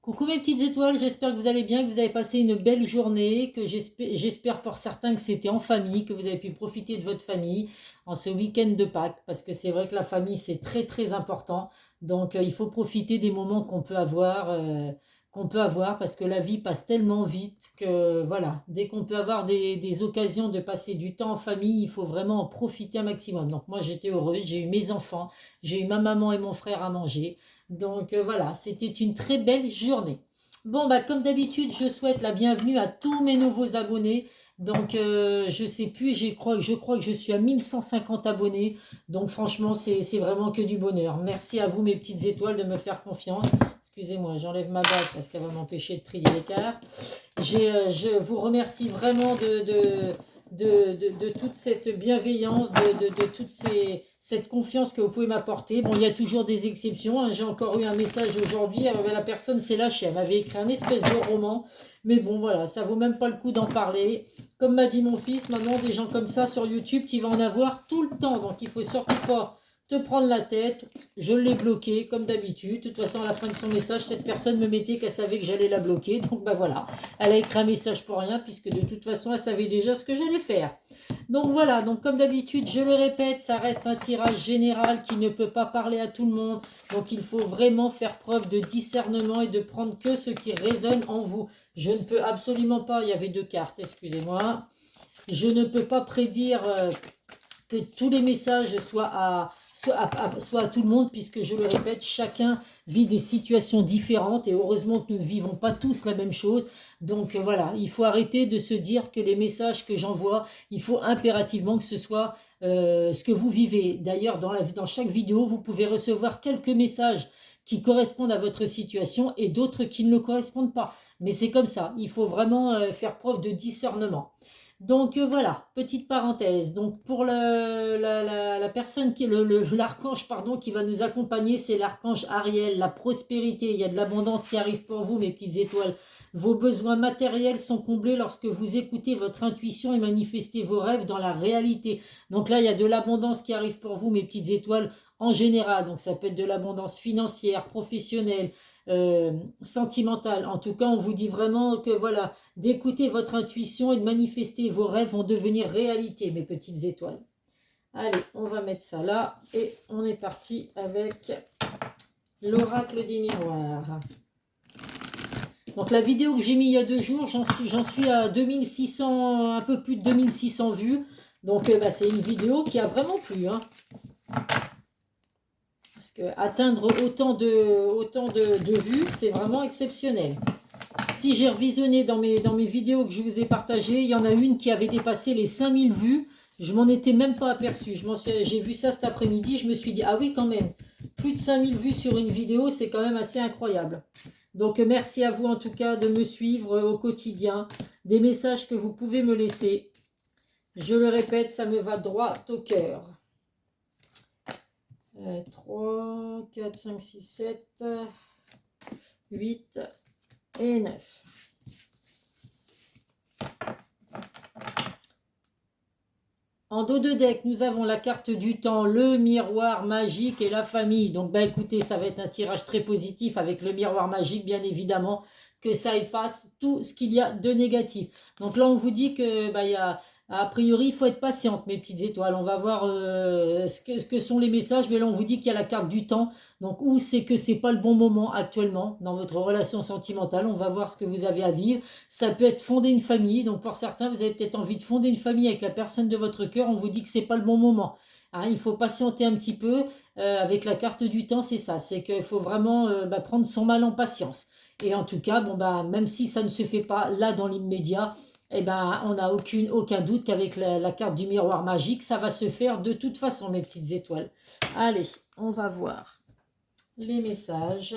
Coucou mes petites étoiles, j'espère que vous allez bien, que vous avez passé une belle journée, que j'espère pour certains que c'était en famille, que vous avez pu profiter de votre famille en ce week-end de Pâques, parce que c'est vrai que la famille c'est très très important. Donc il faut profiter des moments qu'on peut avoir, parce que la vie passe tellement vite que voilà, dès qu'on peut avoir des occasions de passer du temps en famille, il faut vraiment en profiter un maximum. Donc moi j'étais heureuse, j'ai eu mes enfants, j'ai eu ma maman et mon frère à manger. Donc voilà, c'était une très belle journée. Bon, bah, comme d'habitude, je souhaite la bienvenue à tous mes nouveaux abonnés. Donc je sais plus, je crois que je suis à 1150 abonnés. Donc franchement, c'est vraiment que du bonheur. Merci à vous, mes petites étoiles, de me faire confiance. Excusez-moi, j'enlève ma bague parce qu'elle va m'empêcher de trier les cartes. Je vous remercie vraiment de toute cette bienveillance, de toute cette confiance que vous pouvez m'apporter. Bon, il y a toujours des exceptions, hein. J'ai encore eu un message aujourd'hui, la personne s'est lâchée, elle m'avait écrit un espèce de roman, mais bon voilà, ça vaut même pas le coup d'en parler. Comme m'a dit mon fils, maintenant des gens comme ça sur YouTube, tu vas en avoir tout le temps, donc il faut surtout pas te prendre la tête. Je l'ai bloqué comme d'habitude. De toute façon, à la fin de son message, cette personne me mettait qu'elle savait que j'allais la bloquer. Donc bah voilà, elle a écrit un message pour rien, puisque de toute façon, elle savait déjà ce que j'allais faire. Donc voilà, donc comme d'habitude, je le répète, ça reste un tirage général qui ne peut pas parler à tout le monde. Donc il faut vraiment faire preuve de discernement et de prendre que ce qui résonne en vous. Je ne peux absolument pas, il y avait deux cartes, excusez-moi. Je ne peux pas prédire que tous les messages soient à tout le monde, puisque je le répète, chacun vit des situations différentes et heureusement que nous ne vivons pas tous la même chose. Donc voilà, il faut arrêter de se dire que les messages que j'envoie, il faut impérativement que ce soit ce que vous vivez. D'ailleurs, dans chaque vidéo, vous pouvez recevoir quelques messages qui correspondent à votre situation et d'autres qui ne le correspondent pas. Mais c'est comme ça, il faut vraiment faire preuve de discernement. Donc voilà, petite parenthèse. Donc pour la personne qui est l'archange pardon qui va nous accompagner, c'est l'archange Ariel, la prospérité. Il y a de l'abondance qui arrive pour vous, mes petites étoiles. Vos besoins matériels sont comblés lorsque vous écoutez votre intuition et manifestez vos rêves dans la réalité. Donc là, il y a de l'abondance qui arrive pour vous, mes petites étoiles, en général. Donc ça peut être de l'abondance financière, professionnelle, sentimentale. En tout cas, on vous dit vraiment que voilà, d'écouter votre intuition et de manifester vos rêves vont devenir réalité, mes petites étoiles. Allez, on va mettre ça là et on est parti avec l'oracle des miroirs. Donc la vidéo que j'ai mis il y a 2 jours, j'en suis à 2600, un peu plus de 2600 vues. Donc bah, c'est une vidéo qui a vraiment plu, hein. Parce que atteindre autant de vues, c'est vraiment exceptionnel. Si j'ai revisionné dans mes vidéos que je vous ai partagées, il y en a une qui avait dépassé les 5000 vues. Je m'en étais même pas aperçu. J'ai vu ça cet après-midi. Je me suis dit, ah oui, quand même, plus de 5000 vues sur une vidéo, c'est quand même assez incroyable. Donc, merci à vous en tout cas de me suivre au quotidien. Des messages que vous pouvez me laisser. Je le répète, ça me va droit au cœur. 3, 4, 5, 6, 7, 8 et 9. En dos de deck, nous avons la carte du temps, le miroir magique et la famille. Donc, bah écoutez, ça va être un tirage très positif avec le miroir magique, bien évidemment, que ça efface tout ce qu'il y a de négatif. Donc là, on vous dit que, bah, a priori, il faut être patiente, mes petites étoiles. On va voir ce que sont les messages, mais là, on vous dit qu'il y a la carte du temps. Donc, où c'est que c'est pas le bon moment actuellement dans votre relation sentimentale. On va voir ce que vous avez à vivre. Ça peut être fonder une famille. Donc pour certains, vous avez peut-être envie de fonder une famille avec la personne de votre cœur. On vous dit que c'est pas le bon moment. Hein, il faut patienter un petit peu. Avec la carte du temps, c'est ça. C'est qu'il faut vraiment bah, prendre son mal en patience. Et en tout cas, bon, bah, même si ça ne se fait pas là dans l'immédiat, eh ben, on n'a aucun doute qu'avec la carte du miroir magique, ça va se faire de toute façon, mes petites étoiles. Allez, on va voir les messages.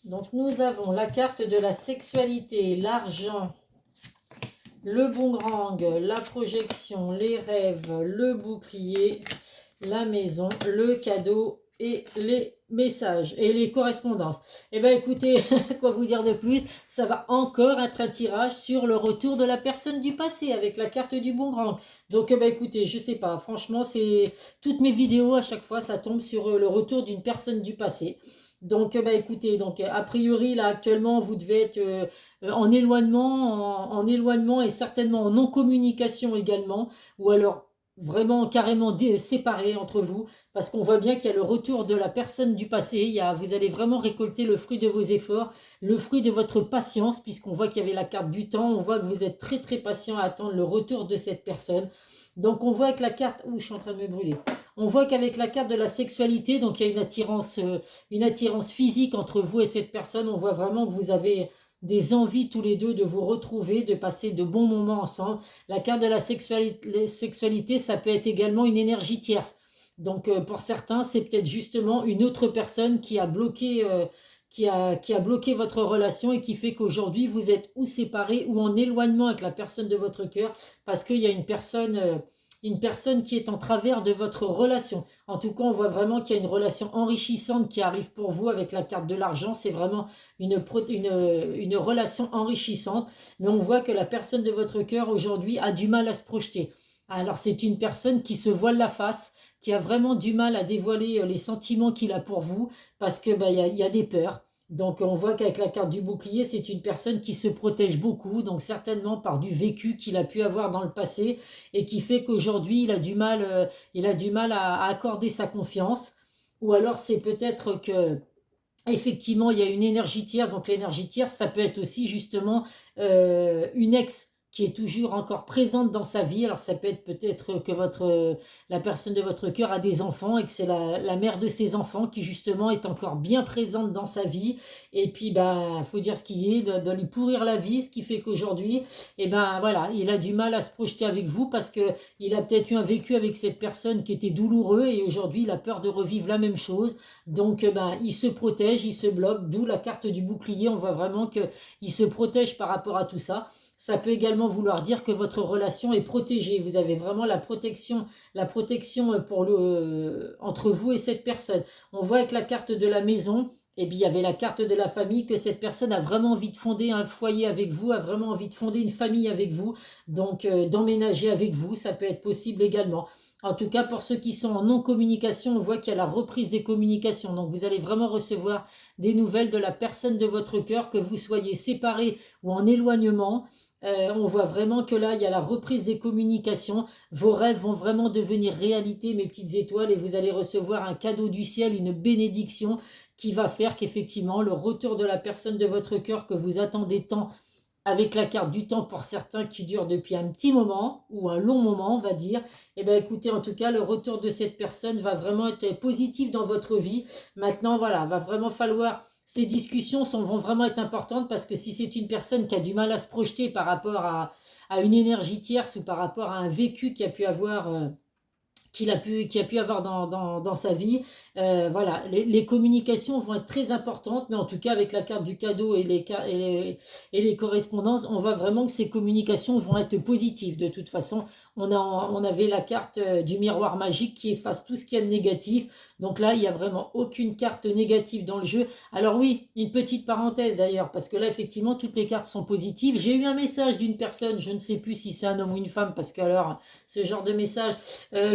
Donc nous avons la carte de la sexualité, l'argent, le boomerang, la projection, les rêves, le bouclier, la maison, le cadeau et les messages et les correspondances. Eh bien écoutez, quoi vous dire de plus, ça va encore être un tirage sur le retour de la personne du passé avec la carte du boomerang. Donc écoutez, je sais pas, franchement, c'est toutes mes vidéos à chaque fois, ça tombe sur le retour d'une personne du passé. Donc, bah, écoutez, donc, a priori, là, actuellement, vous devez être en éloignement et certainement en non-communication également, ou alors vraiment carrément séparés entre vous, parce qu'on voit bien qu'il y a le retour de la personne du passé. Vous allez vraiment récolter le fruit de vos efforts, le fruit de votre patience, puisqu'on voit qu'il y avait la carte du temps, on voit que vous êtes très très patient à attendre le retour de cette personne. Donc on voit avec la carte, ouh, je suis en train de me brûler. On voit qu'avec la carte de la sexualité, donc il y a une attirance physique entre vous et cette personne. On voit vraiment que vous avez des envies tous les deux de vous retrouver, de passer de bons moments ensemble. La carte de la sexualité, ça peut être également une énergie tierce. Donc pour certains, c'est peut-être justement une autre personne qui a bloqué, qui a bloqué votre relation et qui fait qu'aujourd'hui vous êtes ou séparés ou en éloignement avec la personne de votre cœur parce qu'il y a une personne qui est en travers de votre relation. En tout cas, on voit vraiment qu'il y a une relation enrichissante qui arrive pour vous avec la carte de l'argent. C'est vraiment une relation enrichissante. Mais on voit que la personne de votre cœur aujourd'hui a du mal à se projeter. Alors c'est une personne qui se voile la face, qui a vraiment du mal à dévoiler les sentiments qu'il a pour vous, parce que bah, y a des peurs. Donc on voit qu'avec la carte du bouclier, c'est une personne qui se protège beaucoup, donc certainement par du vécu qu'il a pu avoir dans le passé et qui fait qu'aujourd'hui il a du mal à accorder sa confiance. Ou alors c'est peut-être que effectivement, il y a une énergie tierce. Donc l'énergie tierce, ça peut être aussi justement une ex qui est toujours encore présente dans sa vie. Alors ça peut être peut-être que la personne de votre cœur a des enfants et que c'est la mère de ses enfants qui justement est encore bien présente dans sa vie. Et puis ben, faut dire ce qui est, de lui pourrir la vie, ce qui fait qu'aujourd'hui, et ben voilà, il a du mal à se projeter avec vous parce que il a peut-être eu un vécu avec cette personne qui était douloureux et aujourd'hui il a peur de revivre la même chose. Donc, ben, il se protège, il se bloque, d'où la carte du bouclier. On voit vraiment qu'il se protège par rapport à tout ça. Ça peut également vouloir dire que votre relation est protégée. Vous avez vraiment la protection entre vous et cette personne. On voit avec la carte de la maison, et puis il y avait la carte de la famille, que cette personne a vraiment envie de fonder un foyer avec vous, a vraiment envie de fonder une famille avec vous, donc d'emménager avec vous, ça peut être possible également. En tout cas, pour ceux qui sont en non-communication, on voit qu'il y a la reprise des communications. Donc, vous allez vraiment recevoir des nouvelles de la personne de votre cœur, que vous soyez séparés ou en éloignement. On voit vraiment que là, il y a la reprise des communications. Vos rêves vont vraiment devenir réalité, mes petites étoiles, et vous allez recevoir un cadeau du ciel, une bénédiction qui va faire qu'effectivement, le retour de la personne de votre cœur que vous attendez tant, avec la carte du temps pour certains qui dure depuis un petit moment ou un long moment, on va dire. Eh bien, écoutez, en tout cas, le retour de cette personne va vraiment être positif dans votre vie. Maintenant, voilà, va vraiment falloir. Ces discussions vont vraiment être importantes parce que si c'est une personne qui a du mal à se projeter par rapport à une énergie tierce ou par rapport à un vécu qu'il a pu avoir, qui a pu avoir dans sa vie. Voilà, les communications vont être très importantes, mais en tout cas avec la carte du cadeau et les correspondances, on voit vraiment que ces communications vont être positives. De toute façon, on avait la carte du miroir magique qui efface tout ce qu'il y a de négatif. Donc là, il n'y a vraiment aucune carte négative dans le jeu. Alors oui, une petite parenthèse d'ailleurs, parce que là, effectivement, toutes les cartes sont positives. J'ai eu un message d'une personne, je ne sais plus si c'est un homme ou une femme, parce que alors, ce genre de message,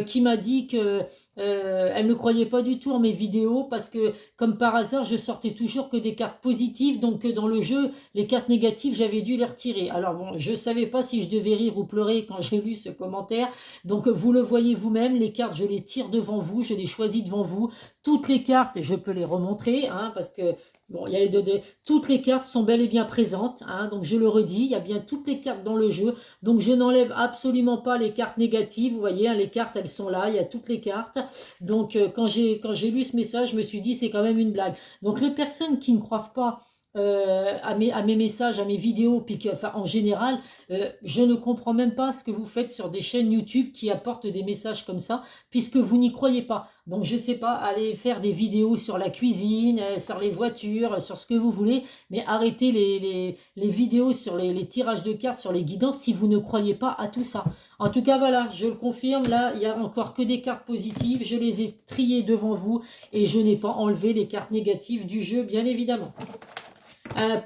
qui m'a dit que elle ne croyait pas du tout en mes vidéos parce que, comme par hasard, je sortais toujours que des cartes positives, donc que dans le jeu, les cartes négatives, j'avais dû les retirer. Alors bon, je ne savais pas si je devais rire ou pleurer quand j'ai lu ce commentaire, donc vous le voyez vous-même, les cartes, je les tire devant vous, je les choisis devant vous. Toutes les cartes, je peux les remontrer, hein, parce que bon, il y a toutes les cartes sont bel et bien présentes, hein, donc je le redis, il y a bien toutes les cartes dans le jeu, donc je n'enlève absolument pas les cartes négatives, vous voyez, hein, les cartes elles sont là, il y a toutes les cartes. Donc quand j'ai lu ce message, je me suis dit c'est quand même une blague. Donc les personnes qui ne croient pas à mes messages, à mes vidéos, puis que, enfin, en général, je ne comprends même pas ce que vous faites sur des chaînes YouTube qui apportent des messages comme ça, puisque vous n'y croyez pas. Donc je sais pas, allez faire des vidéos sur la cuisine, sur les voitures, sur ce que vous voulez, mais arrêtez les vidéos sur les tirages de cartes, sur les guidances, si vous ne croyez pas à tout ça. En tout cas, voilà, je le confirme, là, il n'y a encore que des cartes positives, je les ai triées devant vous, et je n'ai pas enlevé les cartes négatives du jeu, bien évidemment.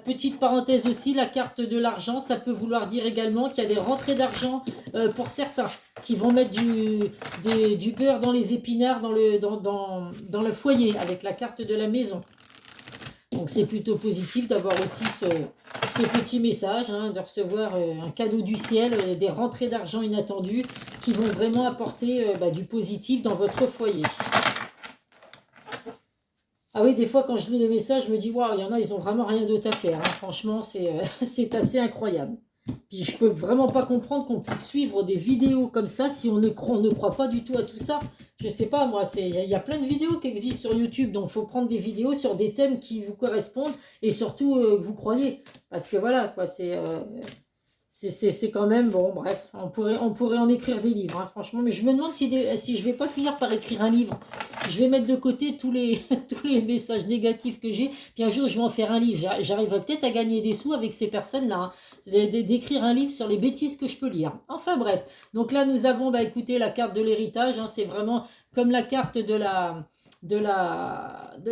Petite parenthèse aussi, la carte de l'argent, ça peut vouloir dire également qu'il y a des rentrées d'argent pour certains qui vont mettre du beurre dans les épinards dans le foyer avec la carte de la maison. Donc c'est plutôt positif d'avoir aussi ce petit message, hein, de recevoir un cadeau du ciel, des rentrées d'argent inattendues qui vont vraiment apporter du positif dans votre foyer. Ah oui, des fois quand je lis les messages, je me dis, waouh, il y en a, ils ont vraiment rien d'autre à faire, hein. Franchement, c'est assez incroyable. Puis je peux vraiment pas comprendre qu'on puisse suivre des vidéos comme ça si on ne croit pas du tout à tout ça. Je sais pas, moi, il y a plein de vidéos qui existent sur YouTube, donc il faut prendre des vidéos sur des thèmes qui vous correspondent et surtout que vous croyez. Parce que voilà, quoi, c'est quand même, bon, bref, on pourrait en écrire des livres, hein, franchement. Mais je me demande si je vais pas finir par écrire un livre. Je vais mettre de côté tous les, tous les messages négatifs que j'ai. Puis un jour, je vais en faire un livre. J'arriverai peut-être à gagner des sous avec ces personnes-là, hein, d'écrire un livre sur les bêtises que je peux lire. Enfin bref. Donc là, nous avons, écoutez, la carte de l'héritage, hein, c'est vraiment comme la carte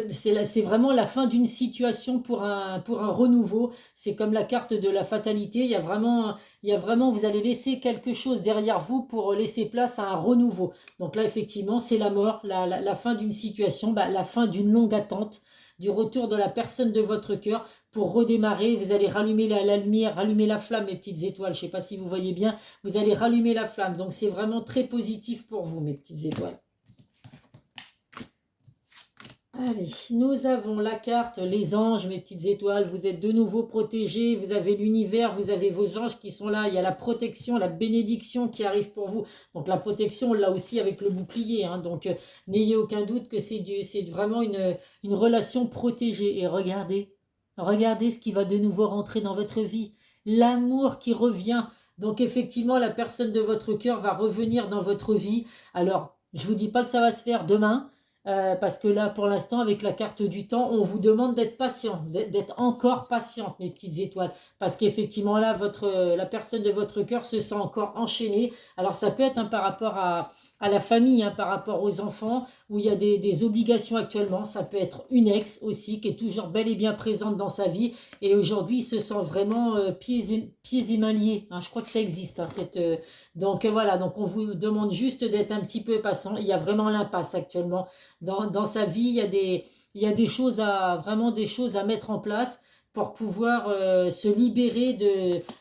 c'est vraiment la fin d'une situation pour un renouveau. C'est comme la carte de la fatalité. Il y a vraiment, vous allez laisser quelque chose derrière vous pour laisser place à un renouveau. Donc là, effectivement, c'est la mort, la fin d'une situation, la fin d'une longue attente, du retour de la personne de votre cœur pour redémarrer. Vous allez rallumer la lumière, rallumer la flamme, mes petites étoiles. Je ne sais pas si vous voyez bien. Vous allez rallumer la flamme. Donc c'est vraiment très positif pour vous, mes petites étoiles. Allez, nous avons la carte, les anges, mes petites étoiles, vous êtes de nouveau protégés, vous avez l'univers, vous avez vos anges qui sont là, il y a la protection, la bénédiction qui arrive pour vous. Donc la protection, on l'a aussi avec le bouclier, hein, donc n'ayez aucun doute que c'est vraiment une relation protégée. Et regardez ce qui va de nouveau rentrer dans votre vie, l'amour qui revient. Donc effectivement, la personne de votre cœur va revenir dans votre vie. Alors, je ne vous dis pas que ça va se faire demain, parce que là, pour l'instant, avec la carte du temps, on vous demande d'être patient, d'être encore patiente, mes petites étoiles. Parce qu'effectivement, là, la personne de votre cœur se sent encore enchaînée. Alors, ça peut être par rapport à la famille, hein, par rapport aux enfants, où il y a des obligations actuellement. Ça peut être une ex aussi, qui est toujours bel et bien présente dans sa vie. Et aujourd'hui, il se sent vraiment pieds et mains liés, hein. Je crois que ça existe, hein, donc voilà, donc on vous demande juste d'être un petit peu patient. Il y a vraiment l'impasse actuellement dans sa vie. Il y a vraiment des choses à mettre en place pour pouvoir se libérer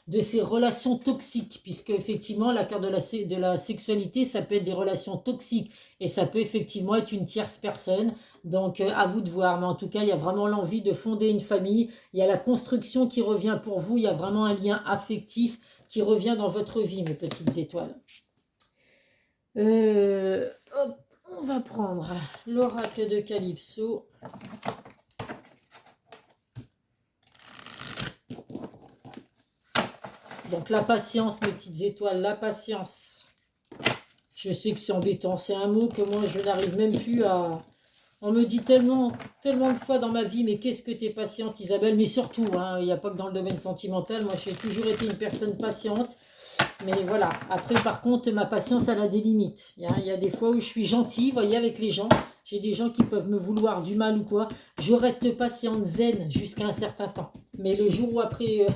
de ces relations toxiques, puisque effectivement la carte de la sexualité, ça peut être des relations toxiques et ça peut effectivement être une tierce personne. Donc à vous de voir, mais en tout cas il y a vraiment l'envie de fonder une famille, il y a la construction qui revient pour vous, il y a vraiment un lien affectif qui revient dans votre vie, mes petites étoiles. Hop, on va prendre l'oracle de Calypso. Donc la patience, mes petites étoiles, la patience. Je sais que c'est embêtant, c'est un mot que moi je n'arrive même plus à... On me dit tellement de fois dans ma vie, mais qu'est-ce que tu es patiente, Isabelle? Mais surtout, hein, il n'y a pas que dans le domaine sentimental, moi j'ai toujours été une personne patiente. Mais voilà, après par contre, ma patience, elle a des limites. Il y a des fois où je suis gentille, vous voyez, avec les gens. J'ai des gens qui peuvent me vouloir du mal ou quoi. Je reste patiente, zen, jusqu'à un certain temps. Mais le jour où après,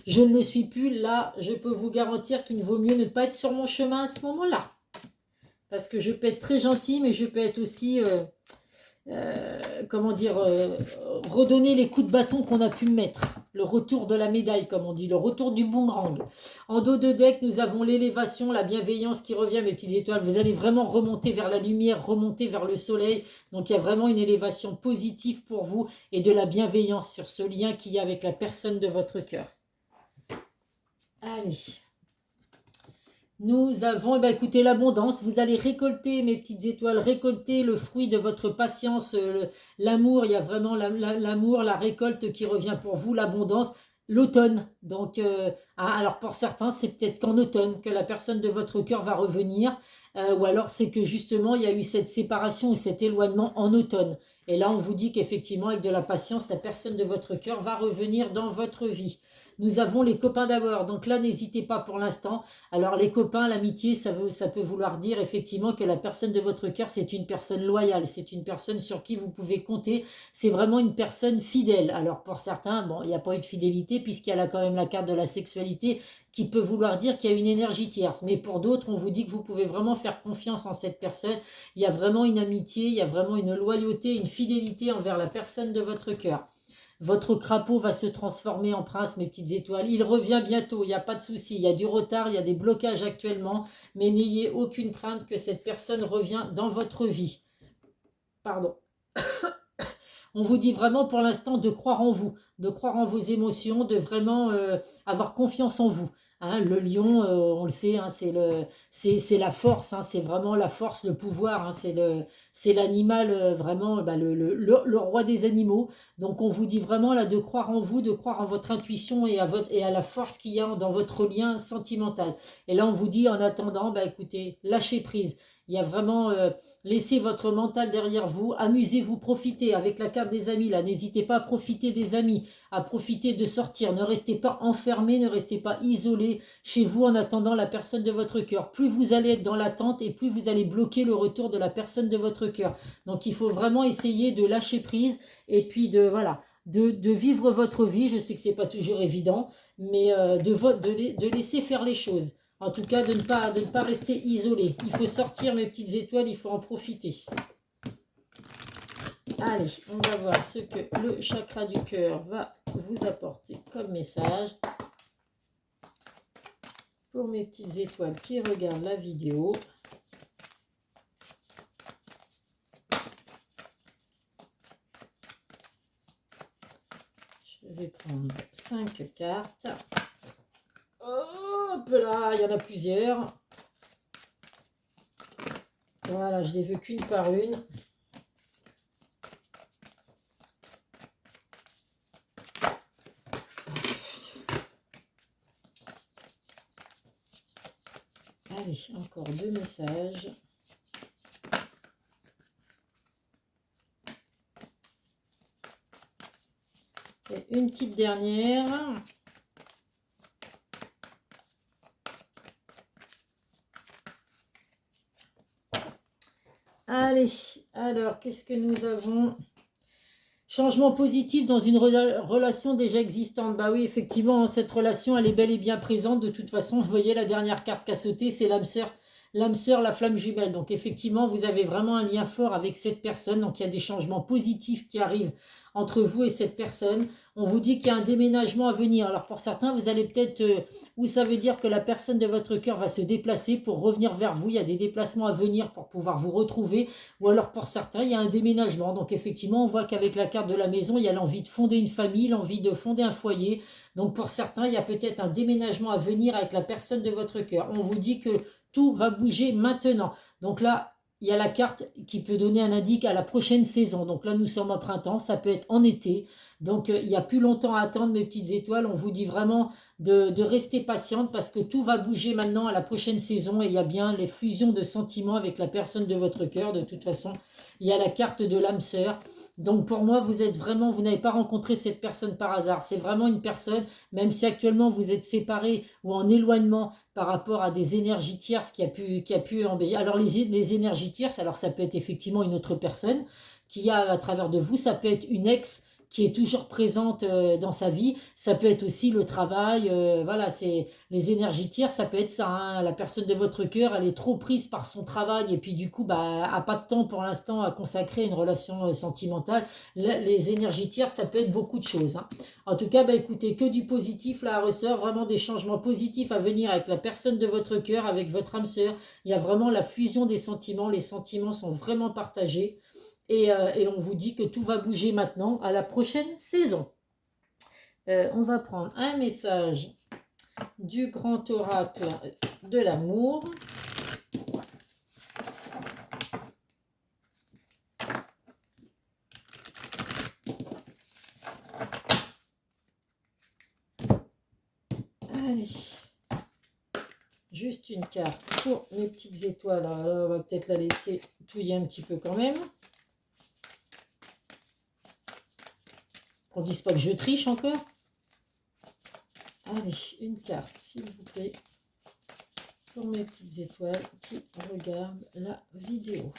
je ne le suis plus, là, je peux vous garantir qu'il ne vaut mieux ne pas être sur mon chemin à ce moment-là. Parce que je peux être très gentille, mais je peux être aussi... redonner les coups de bâton qu'on a pu me mettre. Le retour de la médaille, comme on dit, le retour du boomerang. En dos de deck, nous avons l'élévation, la bienveillance qui revient, mes petites étoiles. Vous allez vraiment remonter vers la lumière, remonter vers le soleil. Donc il y a vraiment une élévation positive pour vous et de la bienveillance sur ce lien qu'il y a avec la personne de votre cœur. Allez. Nous avons, écoutez, l'abondance. Vous allez récolter, mes petites étoiles, récolter le fruit de votre patience, l'amour. Il y a vraiment l'amour, la récolte qui revient pour vous, l'abondance, l'automne. Donc, alors pour certains, c'est peut-être qu'en automne que la personne de votre cœur va revenir. Ou alors c'est que justement, il y a eu cette séparation et cet éloignement en automne. Et là, on vous dit qu'effectivement, avec de la patience, la personne de votre cœur va revenir dans votre vie. Nous avons les copains d'abord. Donc là, n'hésitez pas pour l'instant. Alors les copains, l'amitié, ça peut vouloir dire effectivement que la personne de votre cœur, c'est une personne loyale. C'est une personne sur qui vous pouvez compter. C'est vraiment une personne fidèle. Alors pour certains, bon, il n'y a pas eu de fidélité puisqu'il y a là quand même la carte de la sexualité qui peut vouloir dire qu'il y a une énergie tierce. Mais pour d'autres, on vous dit que vous pouvez vraiment faire confiance en cette personne. Il y a vraiment une amitié, il y a vraiment une loyauté, une fidélité envers la personne de votre cœur. Votre crapaud va se transformer en prince, mes petites étoiles. Il revient bientôt, il n'y a pas de souci. Il y a du retard, il y a des blocages actuellement, mais n'ayez aucune crainte que cette personne revient dans votre vie. Pardon. On vous dit vraiment pour l'instant de croire en vous, de croire en vos émotions, de vraiment avoir confiance en vous. Hein, le lion, on le sait, hein, c'est la force, hein, c'est vraiment la force, le pouvoir, hein, c'est l'animal vraiment, bah, le roi des animaux. Donc on vous dit vraiment là de croire en vous, de croire en votre intuition et à la force qu'il y a dans votre lien sentimental. Et là on vous dit en attendant, bah écoutez, lâchez prise. Il y a vraiment laissez votre mental derrière vous, amusez-vous, profitez avec la carte des amis là, n'hésitez pas à profiter des amis, à profiter de sortir, ne restez pas enfermé, ne restez pas isolé chez vous en attendant la personne de votre cœur. Plus vous allez être dans l'attente et plus vous allez bloquer le retour de la personne de votre cœur. Donc il faut vraiment essayer de lâcher prise et puis de voilà. De vivre votre vie, je sais que c'est pas toujours évident, mais de laisser faire les choses. En tout cas, de ne pas rester isolé. Il faut sortir, mes petites étoiles, il faut en profiter. Allez, on va voir ce que le chakra du cœur va vous apporter comme message. Pour mes petites étoiles qui regardent la vidéo. Je vais prendre 5 cartes. Hop là, il y en a plusieurs. Voilà, je ne les veux qu'une par une. Allez, encore 2 messages. Et une petite dernière. Allez, alors, qu'est-ce que nous avons? Changement positif dans une relation déjà existante. Bah oui, effectivement, cette relation, elle est bel et bien présente. De toute façon, vous voyez, la dernière carte qui a sauté, c'est l'âme sœur. L'âme sœur, la flamme jumelle. Donc, effectivement, vous avez vraiment un lien fort avec cette personne. Donc, il y a des changements positifs qui arrivent entre vous et cette personne. On vous dit qu'il y a un déménagement à venir. Alors, pour certains, vous allez peut-être... ou ça veut dire que la personne de votre cœur va se déplacer pour revenir vers vous. Il y a des déplacements à venir pour pouvoir vous retrouver. Ou alors, pour certains, il y a un déménagement. Donc, effectivement, on voit qu'avec la carte de la maison, il y a l'envie de fonder une famille, l'envie de fonder un foyer. Donc, pour certains, il y a peut-être un déménagement à venir avec la personne de votre cœur. On vous dit que tout va bouger maintenant. Donc là, il y a la carte qui peut donner un indice à la prochaine saison. Donc là, nous sommes au printemps, ça peut être en été. Donc il n'y a plus longtemps à attendre, mes petites étoiles. On vous dit vraiment de rester patiente parce que tout va bouger maintenant à la prochaine saison. Et il y a bien les fusions de sentiments avec la personne de votre cœur. De toute façon, il y a la carte de l'âme sœur. Donc pour moi, vous n'avez pas rencontré cette personne par hasard. C'est vraiment une personne, même si actuellement vous êtes séparés ou en éloignement par rapport à des énergies tierces qui a pu embêter. Alors les énergies tierces, alors ça peut être effectivement une autre personne qui a à travers de vous, ça peut être une ex qui est toujours présente dans sa vie, ça peut être aussi le travail, voilà, c'est les énergies tierces, ça peut être ça, hein. La personne de votre cœur, elle est trop prise par son travail et puis du coup, bah, a pas de temps pour l'instant à consacrer une relation sentimentale. Les énergies tierces, ça peut être beaucoup de choses, hein. En tout cas, bah, écoutez, que du positif là ressort, vraiment des changements positifs à venir avec la personne de votre cœur, avec votre âme sœur. Il y a vraiment la fusion des sentiments, les sentiments sont vraiment partagés. Et on vous dit que tout va bouger maintenant à la prochaine saison. On va prendre un message du grand oracle de l'amour. Allez, juste une carte pour mes petites étoiles. Alors, on va peut-être la laisser touiller un petit peu quand même. Qu'on ne dise pas que je triche encore. Allez, une carte, s'il vous plaît, pour mes petites étoiles qui regardent la vidéo.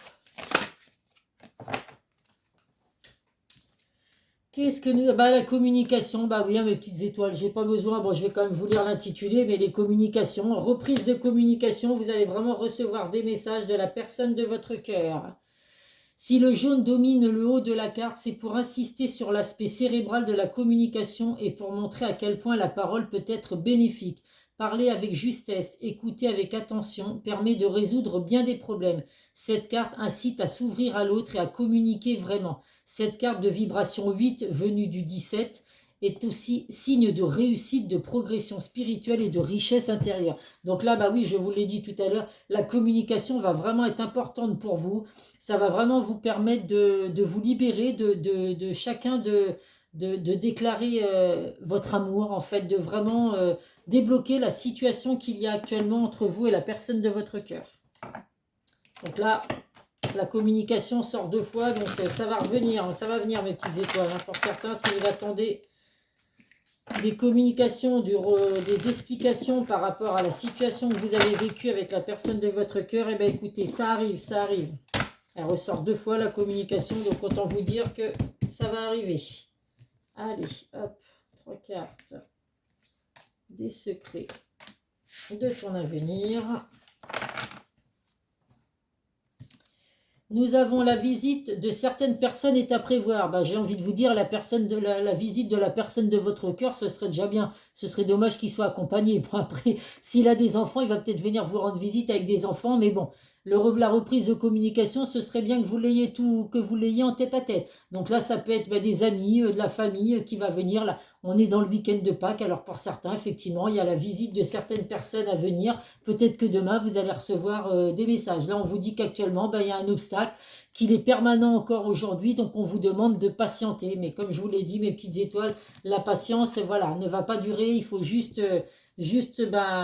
Qu'est-ce que nous... Bah, la communication, bah oui, hein, mes petites étoiles, j'ai pas besoin, bon, je vais quand même vous lire l'intitulé, mais les communications, reprise de communication, vous allez vraiment recevoir des messages de la personne de votre cœur. Si le jaune domine le haut de la carte, c'est pour insister sur l'aspect cérébral de la communication et pour montrer à quel point la parole peut être bénéfique. Parler avec justesse, écouter avec attention permet de résoudre bien des problèmes. Cette carte incite à s'ouvrir à l'autre et à communiquer vraiment. Cette carte de vibration 8 venue du 17 est aussi signe de réussite, de progression spirituelle et de richesse intérieure. Donc là, bah oui, je vous l'ai dit tout à l'heure, la communication va vraiment être importante pour vous. Ça va vraiment vous permettre de vous libérer de chacun de déclarer votre amour, en fait, de vraiment débloquer la situation qu'il y a actuellement entre vous et la personne de votre cœur. Donc là, la communication sort 2 fois, donc ça va revenir, ça va venir mes petites étoiles. Pour certains, si vous attendez des communications, des explications par rapport à la situation que vous avez vécue avec la personne de votre cœur, et bien écoutez, ça arrive, ça arrive. Elle ressort 2 fois la communication, donc autant vous dire que ça va arriver. Allez, hop, 3 cartes. Des secrets de ton avenir. Nous avons la visite de certaines personnes est à prévoir. Bah, j'ai envie de vous dire, la visite de la personne de votre cœur, ce serait déjà bien. Ce serait dommage qu'il soit accompagné. Bon, après, s'il a des enfants, il va peut-être venir vous rendre visite avec des enfants. Mais bon, la reprise de communication, ce serait bien que vous l'ayez en tête à tête. Donc là, ça peut être des amis, de la famille qui va venir. Là, on est dans le week-end de Pâques. Alors pour certains, effectivement, il y a la visite de certaines personnes à venir. Peut-être que demain, vous allez recevoir des messages. Là, on vous dit qu'actuellement, il y a un obstacle, qu'il est permanent encore aujourd'hui. Donc on vous demande de patienter. Mais comme je vous l'ai dit, mes petites étoiles, la patience, voilà, ne va pas durer. Il faut juste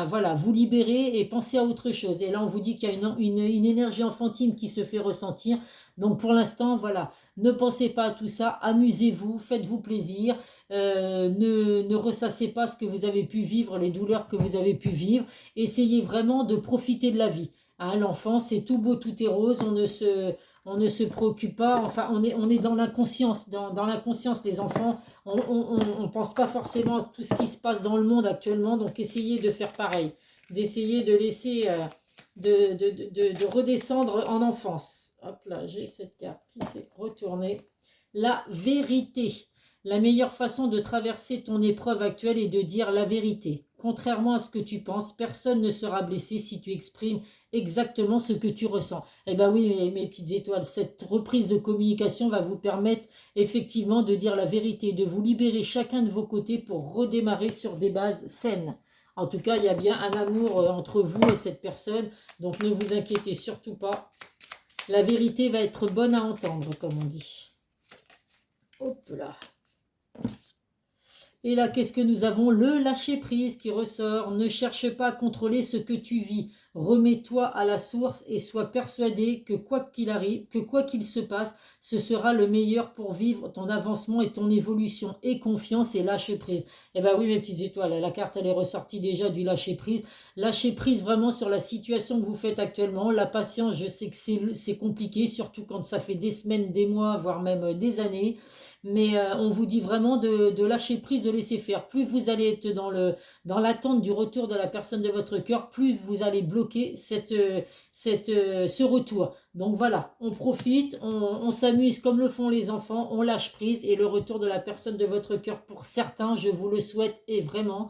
voilà, vous libérer et penser à autre chose. Et là, on vous dit qu'il y a une énergie enfantine qui se fait ressentir. Donc, pour l'instant, voilà, ne pensez pas à tout ça. Amusez-vous, faites-vous plaisir. Ne ressassez pas ce que vous avez pu vivre, les douleurs que vous avez pu vivre. Essayez vraiment de profiter de la vie. Hein, l'enfance, c'est tout beau, tout est rose. On ne se préoccupe pas. Enfin, on est dans l'inconscience. Dans l'inconscience, les enfants, on ne pense pas forcément à tout ce qui se passe dans le monde actuellement, donc essayez de faire pareil, d'essayer de laisser, de redescendre en enfance. Hop là, j'ai cette carte qui s'est retournée. La vérité. La meilleure façon de traverser ton épreuve actuelle est de dire la vérité. Contrairement à ce que tu penses, personne ne sera blessé si tu exprimes exactement ce que tu ressens. Eh bien oui, mes petites étoiles, cette reprise de communication va vous permettre effectivement de dire la vérité, de vous libérer chacun de vos côtés pour redémarrer sur des bases saines. En tout cas, il y a bien un amour entre vous et cette personne, donc ne vous inquiétez surtout pas. La vérité va être bonne à entendre, comme on dit. Hop là. Et là, qu'est-ce que nous avons? Le lâcher-prise qui ressort. Ne cherche pas à contrôler ce que tu vis. Remets-toi à la source et sois persuadé que quoi qu'il arrive, que quoi qu'il se passe, ce sera le meilleur pour vivre ton avancement et ton évolution. Et confiance et lâcher-prise. Eh bien oui, mes petites étoiles, la carte, elle est ressortie déjà du lâcher-prise. Lâcher-prise vraiment sur la situation que vous faites actuellement. La patience, je sais que c'est compliqué, surtout quand ça fait des semaines, des mois, voire même des années. Mais on vous dit vraiment de lâcher prise, de laisser faire. Plus vous allez être dans l'attente du retour de la personne de votre cœur, plus vous allez bloquer ce retour. Donc voilà, on profite, on s'amuse comme le font les enfants, on lâche prise et le retour de la personne de votre cœur, pour certains, je vous le souhaite et vraiment,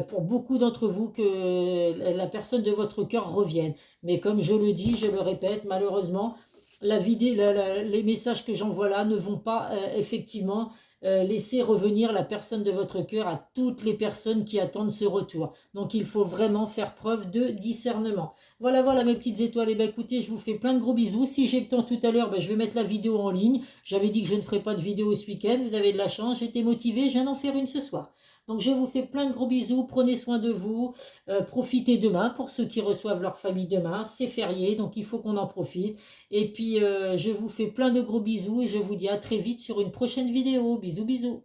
pour beaucoup d'entre vous, que la personne de votre cœur revienne. Mais comme je le dis, je le répète, malheureusement, les messages que j'envoie là ne vont pas effectivement laisser revenir la personne de votre cœur à toutes les personnes qui attendent ce retour. Donc il faut vraiment faire preuve de discernement. Voilà, voilà mes petites étoiles. Et bien écoutez, je vous fais plein de gros bisous. Si j'ai le temps tout à l'heure, je vais mettre la vidéo en ligne. J'avais dit que je ne ferais pas de vidéo ce week-end. Vous avez de la chance, j'étais motivée, je viens d'en faire une ce soir. Donc je vous fais plein de gros bisous, prenez soin de vous, profitez demain pour ceux qui reçoivent leur famille demain, c'est férié, donc il faut qu'on en profite. Et puis je vous fais plein de gros bisous et je vous dis à très vite sur une prochaine vidéo. Bisous bisous.